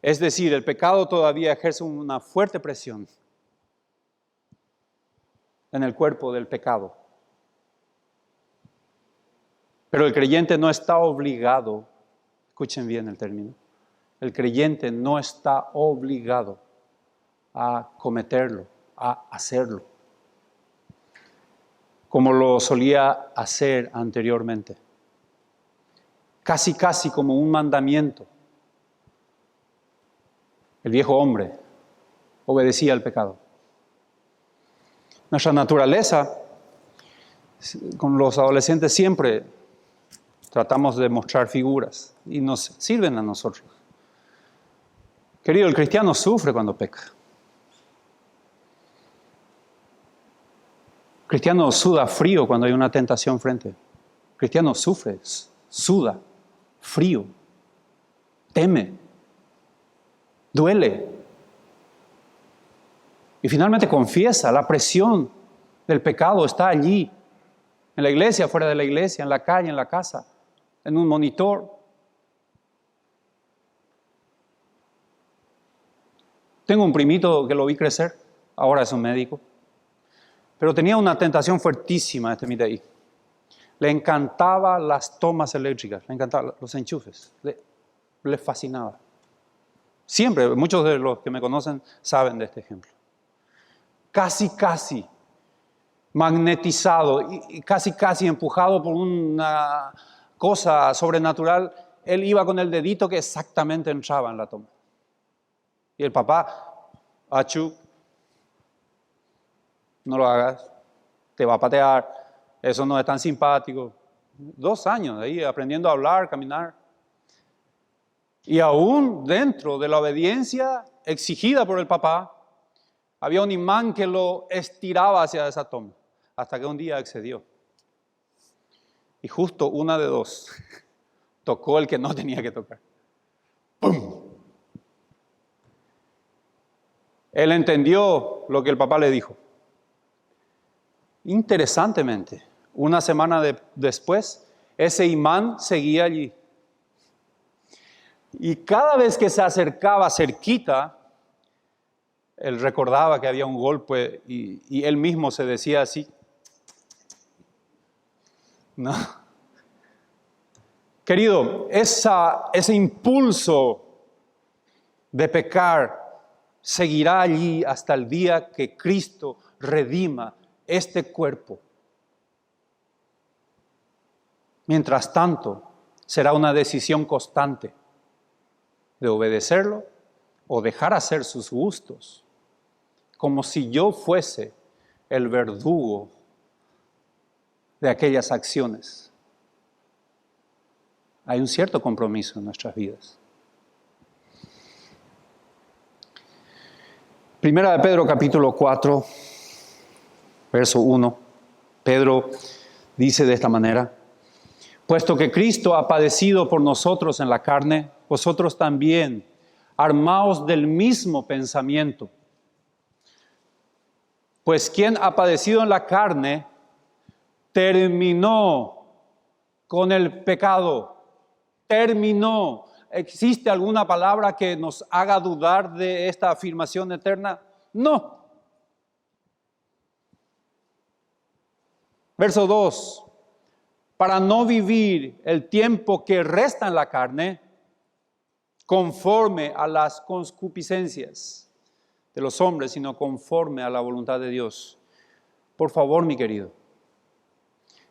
Es decir, el pecado todavía ejerce una fuerte presión en el cuerpo del pecado. Pero el creyente no está obligado Escuchen bien el término. El creyente no está obligado a cometerlo, a hacerlo, como lo solía hacer anteriormente. Casi como un mandamiento. El viejo hombre obedecía al pecado. Nuestra naturaleza, con los adolescentes siempre tratamos de mostrar figuras y nos sirven a nosotros. Querido, el cristiano sufre cuando peca. El cristiano suda frío cuando hay una tentación frente. El cristiano sufre, suda frío, teme, duele. Y finalmente confiesa. La presión del pecado está allí, en la iglesia, fuera de la iglesia, en la calle, en la casa, en un monitor. Tengo un primito que lo vi crecer, ahora es un médico, pero tenía una tentación fuertísima este ahí. Le encantaban las tomas eléctricas, le encantaban los enchufes, le fascinaba. Siempre, muchos de los que me conocen saben de este ejemplo. Casi magnetizado y casi empujado por una cosa sobrenatural, él iba con el dedito que exactamente entraba en la toma. Y el papá, achú, no lo hagas, te va a patear, eso no es tan simpático. 2 años ahí aprendiendo a hablar, caminar. Y aún dentro de la obediencia exigida por el papá, había un imán que lo estiraba hacia esa toma, hasta que un día accedió. Y justo una de dos, tocó el que no tenía que tocar. ¡Pum! Él entendió lo que el papá le dijo. Interesantemente, una semana después, ese imán seguía allí. Y cada vez que se acercaba cerquita, él recordaba que había un golpe y él mismo se decía así. No. Querido, ese impulso de pecar seguirá allí hasta el día que Cristo redima este cuerpo. Mientras tanto, será una decisión constante de obedecerlo o dejar hacer sus gustos, como si yo fuese el verdugo de aquellas acciones. Hay un cierto compromiso en nuestras vidas. Primera de Pedro, capítulo 4, verso 1. Pedro dice de esta manera: puesto que Cristo ha padecido por nosotros en la carne, vosotros también, armaos del mismo pensamiento. Pues quien ha padecido en la carne, terminó con el pecado. Terminó. ¿Existe alguna palabra que nos haga dudar de esta afirmación eterna? No. Verso 2. Para no vivir el tiempo que resta en la carne conforme a las concupiscencias de los hombres, sino conforme a la voluntad de Dios. Por favor, mi querido,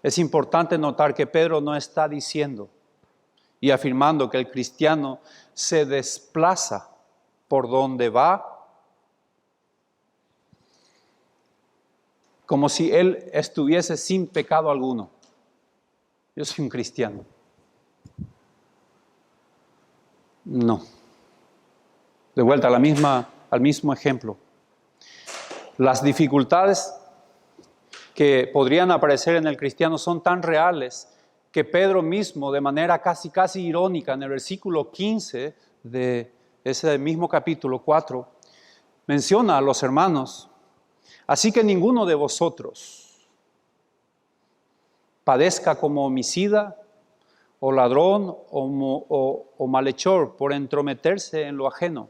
es importante notar que Pedro no está diciendo y afirmando que el cristiano se desplaza por donde va, como si él estuviese sin pecado alguno. Yo soy un cristiano. No. De vuelta al mismo ejemplo. Las dificultades que podrían aparecer en el cristiano son tan reales que Pedro mismo, de manera casi irónica, en el versículo 15 de ese mismo capítulo 4, menciona a los hermanos: así que ninguno de vosotros padezca como homicida, o ladrón, o malhechor, por entrometerse en lo ajeno.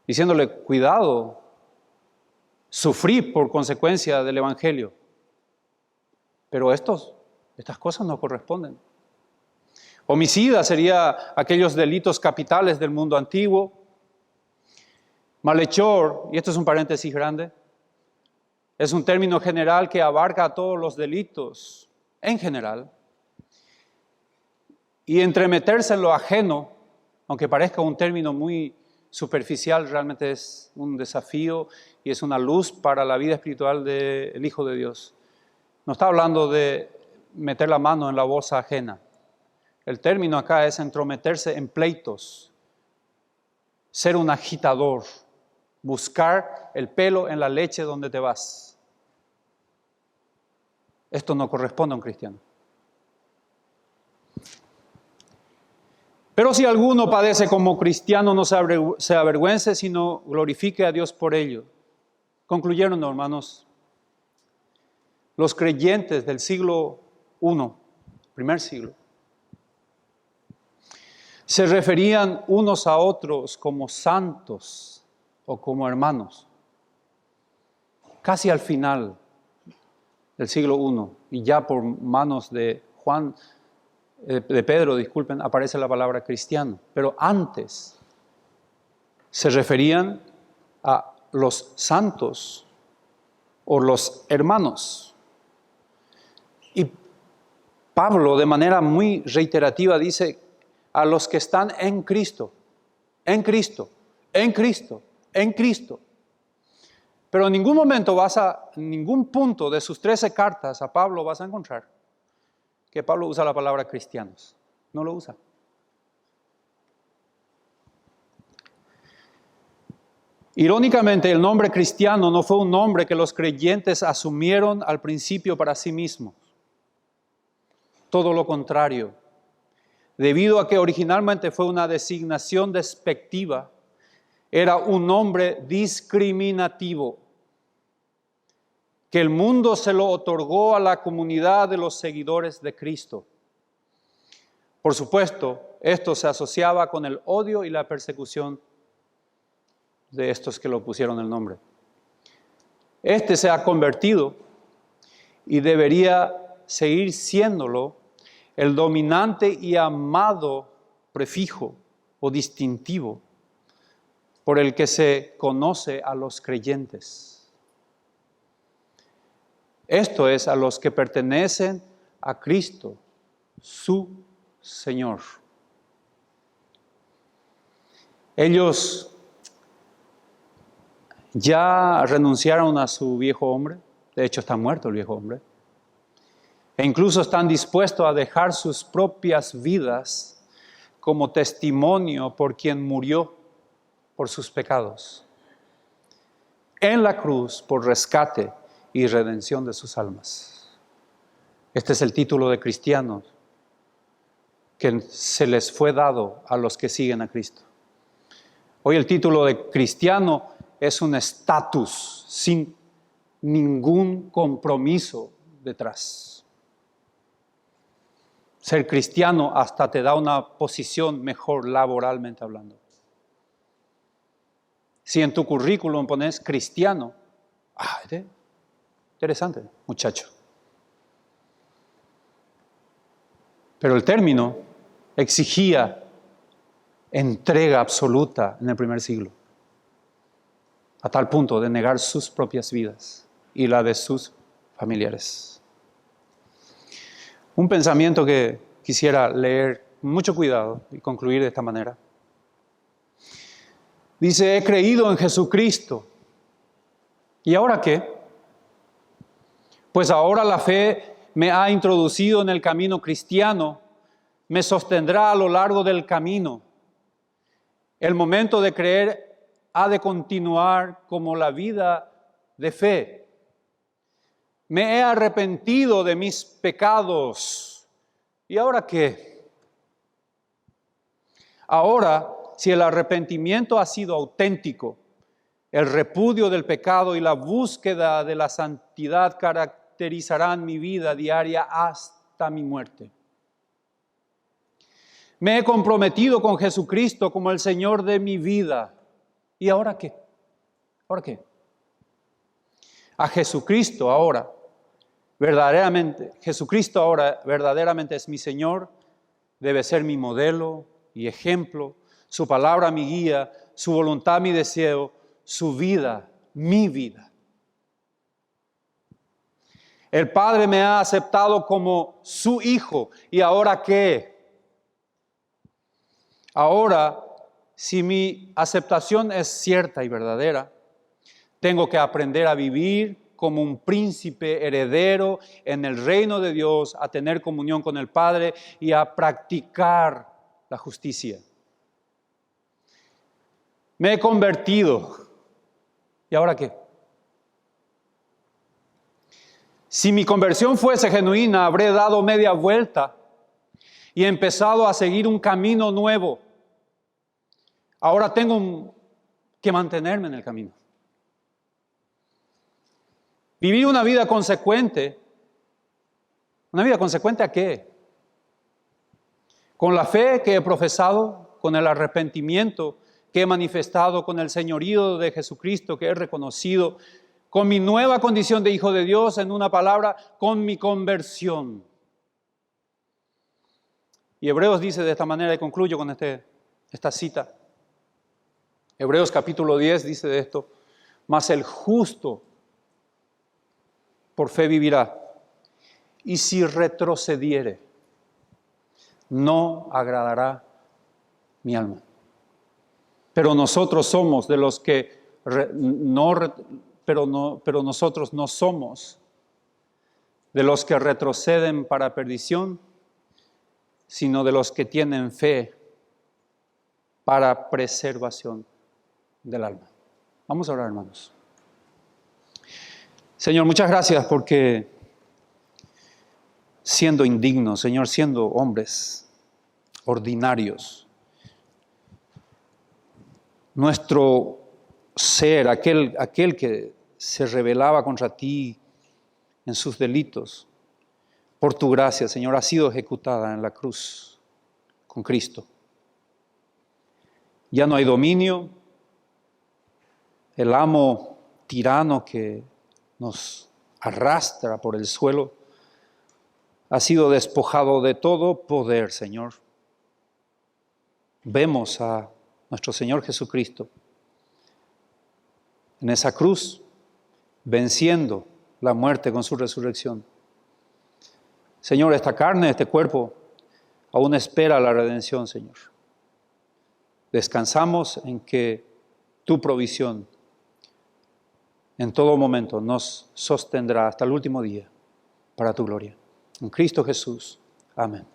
Diciéndole: cuidado, sufrir por consecuencia del Evangelio. Pero estas cosas no corresponden. Homicida sería aquellos delitos capitales del mundo antiguo. Malhechor, y esto es un paréntesis grande, es un término general que abarca a todos los delitos en general. Y entremeterse en lo ajeno, aunque parezca un término muy superficial, realmente es un desafío y es una luz para la vida espiritual del Hijo de Dios. No está hablando de meter la mano en la bolsa ajena. El término acá es entrometerse en pleitos, ser un agitador, buscar el pelo en la leche donde te vas. Esto no corresponde a un cristiano. Pero si alguno padece como cristiano, no se avergüence, sino glorifique a Dios por ello. Concluyeron, hermanos, los creyentes del siglo I, primer siglo, se referían unos a otros como santos o como hermanos. Casi al final del siglo I, y ya por manos de Pedro, disculpen, aparece la palabra cristiano. Pero antes se referían a los santos o los hermanos. Y Pablo, de manera muy reiterativa, dice a los que están en Cristo, en Cristo, en Cristo, en Cristo. Pero en ningún momento en ningún punto de sus 13 cartas a Pablo vas a encontrar que Pablo usa la palabra cristianos. No lo usa. Irónicamente, el nombre cristiano no fue un nombre que los creyentes asumieron al principio para sí mismos. Todo lo contrario. Debido a que originalmente fue una designación despectiva, era un nombre discriminativo, que el mundo se lo otorgó a la comunidad de los seguidores de Cristo. Por supuesto, esto se asociaba con el odio y la persecución de estos que lo pusieron el nombre. Este se ha convertido y debería seguir siéndolo el dominante y amado prefijo o distintivo por el que se conoce a los creyentes. Esto es, a los que pertenecen a Cristo, su Señor. Ellos ya renunciaron a su viejo hombre, de hecho está muerto el viejo hombre, e incluso están dispuestos a dejar sus propias vidas como testimonio por quien murió por sus pecados, en la cruz por rescate y redención de sus almas. Este es el título de cristianos que se les fue dado a los que siguen a Cristo. Hoy el título de cristiano es un estatus sin ningún compromiso detrás. Ser cristiano hasta te da una posición mejor laboralmente hablando. Si en tu currículum pones cristiano, interesante, muchacho. Pero el término exigía entrega absoluta en el primer siglo, a tal punto de negar sus propias vidas y la de sus familiares. Un pensamiento que quisiera leer con mucho cuidado y concluir de esta manera. Dice, he creído en Jesucristo. ¿Y ahora qué? Pues ahora la fe me ha introducido en el camino cristiano, me sostendrá a lo largo del camino. El momento de creer ha de continuar como la vida de fe. Me he arrepentido de mis pecados. ¿Y ahora qué? Ahora, si el arrepentimiento ha sido auténtico, el repudio del pecado y la búsqueda de la santidad caracterizarán mi vida diaria hasta mi muerte. Me he comprometido con Jesucristo como el Señor de mi vida. ¿Y ahora qué? ¿Ahora qué? A Jesucristo ahora verdaderamente es mi Señor debe ser mi modelo y ejemplo, su palabra mi guía, su voluntad mi deseo, su vida mi vida. El Padre me ha aceptado como su hijo. ¿Y ahora qué? Ahora, si mi aceptación es cierta y verdadera, tengo que aprender a vivir como un príncipe heredero en el reino de Dios, a tener comunión con el Padre y a practicar la justicia. Me he convertido. ¿Y ahora qué? Si mi conversión fuese genuina, habré dado media vuelta y he empezado a seguir un camino nuevo. Ahora tengo que mantenerme en el camino. Vivir una vida consecuente. ¿Una vida consecuente a qué? Con la fe que he profesado, con el arrepentimiento que he manifestado, con el señorío de Jesucristo que he reconocido, con mi nueva condición de hijo de Dios, en una palabra, con mi conversión. Y Hebreos dice de esta manera, y concluyo con esta cita. Hebreos capítulo 10 dice de esto: mas el justo por fe vivirá, y si retrocediere, no agradará mi alma. Pero nosotros somos de los que pero nosotros no somos de los que retroceden para perdición, sino de los que tienen fe para preservación del alma. Vamos a orar, hermanos. Señor, muchas gracias porque siendo indignos, Señor, siendo hombres ordinarios, nuestro ser, aquel que se rebelaba contra ti en sus delitos, por tu gracia, Señor, ha sido ejecutada en la cruz con Cristo. Ya no hay dominio, el amo tirano que nos arrastra por el suelo ha sido despojado de todo poder, Señor. Vemos a nuestro Señor Jesucristo en esa cruz, venciendo la muerte con su resurrección. Señor, esta carne, este cuerpo, aún espera la redención, Señor. Descansamos en que tu provisión en todo momento nos sostendrá hasta el último día para tu gloria. En Cristo Jesús. Amén.